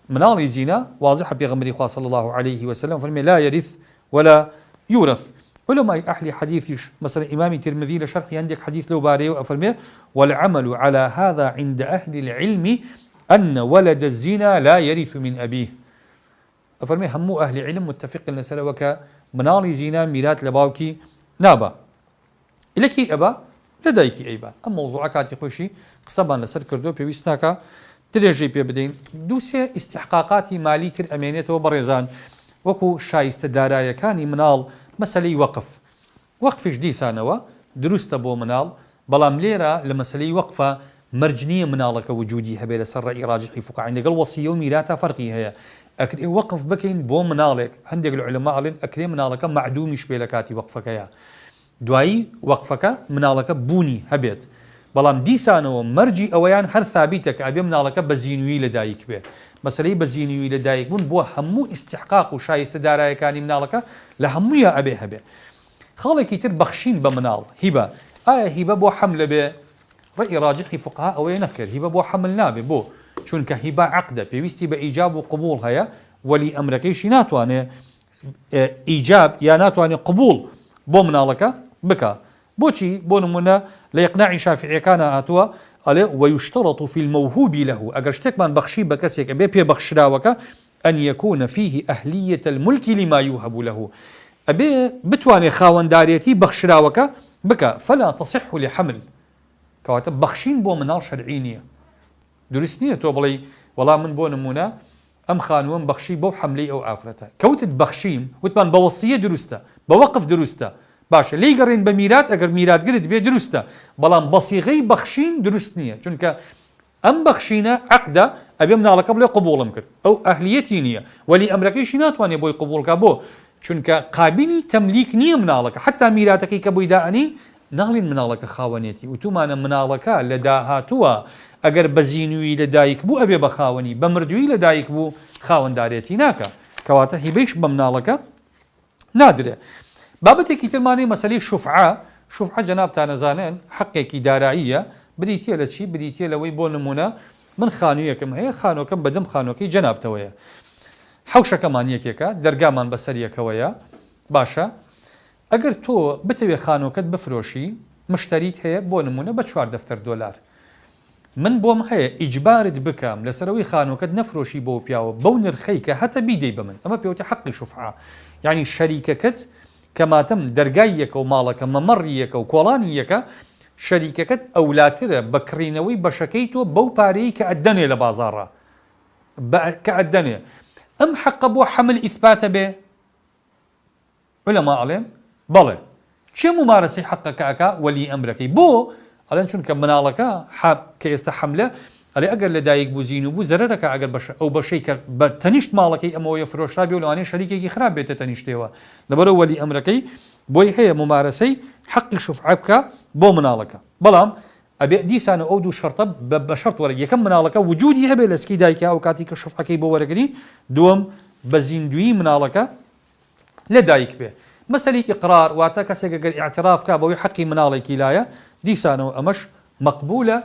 مناڵی زینا واضحة بيغمبري صلى الله عليه وسلم فرمي لا يرث ولا يورث علماء أهل حديث مثلا إمام الترمذي لشرح عندك حديث لو باري وأفرمي والعمل على هذا عند أهل العلم أن ولد الزنا لا يرث من أبيه أفرمي همو أهل علم متفق لسلا وكا مناڵی زینا میراث لە باوکی نابا لەکی ئەبا لەدایکی ئەیبا ئەم مۆزوعە کاتی خۆشی قسەبان لەسەر کردو پێویست ناکە درێژەی پێ بدەین دووسێ ئیستحقاقاتی مالی تر ئەمێنێتەوە بەڕێزان وەکو شایستە دارایەکانی مناڵ مەسەلەی وەقفش دیسانەوە دروستە بۆ مناڵ بەڵام لێرە لە مەسەلەی وەقفە مەرجنیە مناڵەکە وجودی هەبێ لەسەر ڕەئی ڕاجحی فوقاعین لەگەڵ وەسیە و میراثە فەرقی هەیە ئەکرێ وەقف بکەین بۆ مناڵێک هەندێک لە عولەما ئەڵێن ئەکرێ مناڵەکە معدومیش بێ لە کاتی وەقفەکەیە دوایی وەقفەکە مناڵەکە بوونی هەبێت بەڵام دیسانەوە مەرجی ئەوەیان هەر ثابتە کە ئەبێ مناڵەکە بە زینووی لەدایک بێ مەسەلەی بە زینووی لەدایک بوون بۆ هەموو ئیستحقاق و شایستە دارایەکانی مناڵەکە لە هەموویە ئەبێ هەبێ خاڵێکی تر بەخشین بە مناڵ هیبە ئایا هیبە بۆ حەملە بێ ڕەئی ڕاجحی فوقها ئەوەیە نەکرد هیبە بۆ حەمل نابێ بۆ چونکە هیبە عەقدە پێویستی بە ئیجاب و قبول هەیە وەلی ئەمرەکەیشی ناتوانێ ئیجاب یا ناتوانێ قبول بۆ مناڵەکە بکە بۆچی بۆ نمونە لە ئیقناعی شافعیەکانە هاتووە ئەڵێ ويشترط في الموهوب له ئەگەر شتێکمان بەخشی بە کەسێک بێ پێ بەخشراوەکە أن يكون فيه أهلية الملك لما يوهب له ئەبێ بتوانێ خاوەندارێتی بەخشراوەکە بکە فلا تصح لحمل کەواتە بەخشین بۆ مناڵ شەرعی نییە دروست نییە تۆ بڵێ وەڵام من بۆ نمونە ئەم خانووەم بەخشی بەو حەملەی ئەو ئافرەتە کەوتت بەخشیم وتمان بە وەسیە دروستە بە وەقف دروستە باشە لی گەڕێن بە میراث ئەگەر میراثگرت بێ دروستە بەڵام بەسیغەی بەخشین دروست نییە چونکە ئەم بەخشینە عەقدە ئەبێ مناڵەکە بڵێ قبوڵم کرد ئەو ئەهلیەتی نییە وەلی ئەمرەکەیشی ناتوانێت بۆی قبوڵکە بۆ چونکە قابلی تەملیک نییە مناڵەکە حتا میراثەکەی کە بۆی دائەنین ناڵین مناڵەکە خاوەنێتی وتومانە مناڵەکە لە داهاتووە ئەگەر بە زینووی لەدایک بوو ئەبێ بە خاوەنی بە مردووی لەدایک بوو خاوەندارێتی ناکە کەواتە هیبەیش بە مناڵەکە نادرێ بابەتێکی ترمانەی مەسەلەی شوفعە جەنابتان نەزانن حەقێکی داراییە بریتە لە چی بریتە لەوەی بۆ نمونە من خانوویەکەم هەیە خانۆکەم بەدەم خانۆکەی جەنابتەوەیە حەوشەکەمان یەکێکە دەرگامان بەسەر یەکەوەیە باشە ئەگەر تۆ بتەوێ خانۆکەت بفرۆشی مشتریت هەیە بۆ نمونە بە 4 دەفتەر دۆلار من بۆم هەیە ئیجبارت بکەم لەسەرەوەی خانۆکەت نەفرۆشی بۆ پیاوە بەو نرخەی کە هەتە بیدەی بە من ئەمە پێوتە حەقی شوفعە یعنی شەریکەکەت کەماتەم دەرگای یەکە و ماڵەکە مەمەڕی یەکە و کۆڵانی یەکە شەریکەکەت ئەولاترە بەکڕینەوەی بەشەکەی تۆ بەو پارەی کە ئەدەنێ لە بازاڕە کە ئەدەنێ ئەم حەقە بۆ حەمل ئیثباتە بێ ولەما ئەڵێن بەڵێ چێ ممارەسەی حەقەکە وەلی ئەمرەکەی بۆ ئەڵێن چونکە مناڵەکە کە ئێستا حەملە ئەڵێ ئەگەر لە دایک بوو بوو زەرەرەکە ئەگەر ئەو بەشەی کە بە تەنیشت ماڵەکەی ئەمەوەیە فرۆشرا بێ و لەوانەیە شەریکێکی خراپ بێتە تەنیشتەوە لەبەرەوە وەلی ئەمرەکەی بۆی هەیە ممارەسەی حەقی شوفعە بکە بۆ مناڵەکە بەڵام ئەبێ دیسانە ئەو دوو شەرتە بە شەرت وەرە یەکەم مناڵەکە وجودی هەبێ لە سکی دایکە ئەو کاتی کە شوفعەکەی بۆ وەرەگری دووەم بە زیندویی مناڵەکە لە دایک بێ مەسەلی ئیقرار واتە کەسێک ئەگەر ئیعتراف کا بەوەی حەقی مناڵێکی لایە دیسانەوە ئەمەش مەقبولە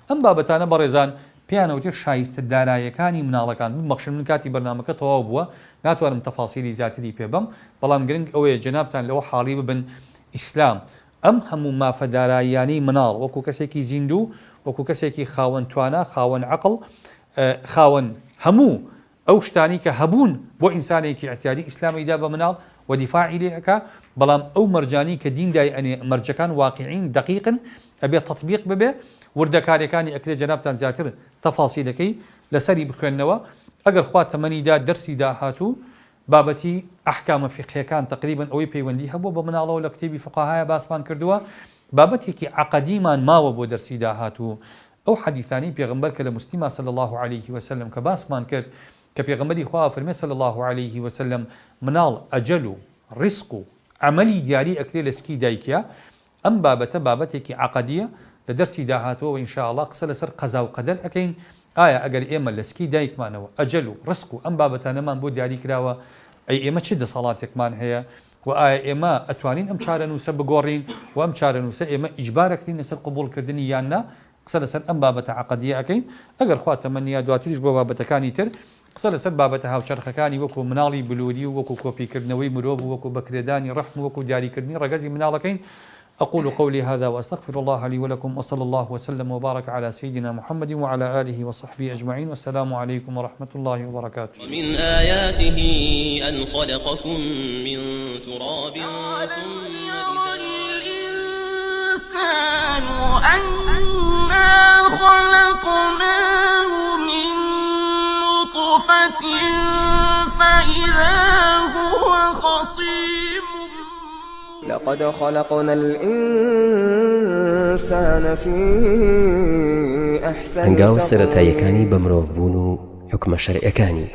ئەم بابەتانە بەڕێزان پیانەوتێ شایستە دارایەکانی مناڵەکان بمەخشن من کاتی بەرنامەکە تەواو بووە ناتوانم تەفاسیلی زیاتری پێ بەم بەڵام گرنگ ئەوەیە جەنابتان لەوە حاڵی ببن ئیسلام ئەم هەموو مافە داراییانەی مناڵ وەکو کەسێکی زیندوو وەکو کەسێکی خاوەن توانە خاوەن عەقڵ خاوەن هەموو ئەو شتانی کە هەبوون بۆ ئینسانێکی احتیاجی ئیسلامیدا بە مناڵ ودفاعی لێەکە بەڵام ئەو مەرجانی کە دیندای ئەنێ مەرجەکان واقعین دقیقن ئەبێ تطبیق ببێ وردەکارەکانی ئەکرێ جەنابتان زیاتر تەفاسیلەکەی لەسەری بخوێننەوە ئەگەر خوا تەمەنیدا دەرسیدا هاتوو بابەتی ئەحکامە فقهیەکان تقریبا ئەوەی پەیوەندی هەبوو بە مناڵەوە لە کتێبی فقهایە باسمان کردووە بابەتێکی عەقەدیمان ماوە بۆ دەرسیدا هاتوو ئەو حەدیثانی پێغەمبەر کە لە موسلیما صلی الله عليه وسلم کە باسمان کرد کە پێغەمبەری خوا فەرمێ صلی الله عليه وسلم مناڵ ئەجەل و ڕزق و عەمەلی دیاری ئەکرێ لە سکی دایکە ئەم بابەتە بابەتێکی عەقەدیە لە دەرسی داهاتەوە و ئینشاءالله قسە لەسەر قەزا و قەدەر ئەکەین ئایا ئەگەر ئێمە لە سکی دایکمانەوە ئەجەل و ڕزق و ئەم بابەتانەمان بۆ دیاری کراوە ئەی ئێمە چ دەسەڵاتێکمان هەیە و ئایا ئێمە ئەتوانین ئەم چارەنووسە بگۆڕین و ئەم چارەنووسە ئێمە ئیجبارەکەین لەسەر قبولکردنی یان نا قسە لەسەر ئەم بابەتە عەقەدیە ئەکەین ئەگەر خوا تەمەنیا دواتریش بۆ بابەتەکانی تر قسە لەسەر بابەتە هاوچەرخەکانی وەکو مناڵی بلووری و وەکو کۆپیکردنەوەی مرۆڤ و وەکو بەکرێدانی ڕەحم و وەکو دیاریکردنی ڕەگەزی مناڵەکەین أقول قولي هذا وأستغفر الله لي ولكم وصلى الله وسلم وبارك على سيدنا محمد وعلى آله وصحبه أجمعين والسلام عليكم ورحمة الله وبركاته. ومن آياته أن خلقكم من تراب ثم إذا الإنسان أنا خلقناه من نطفة فإذا هو خصيم لقد خلقنا الإنسان في أحسن هەنگاو سەرەتاییەکانی بە مرۆڤ بوون و حکمە شەرعیەکانی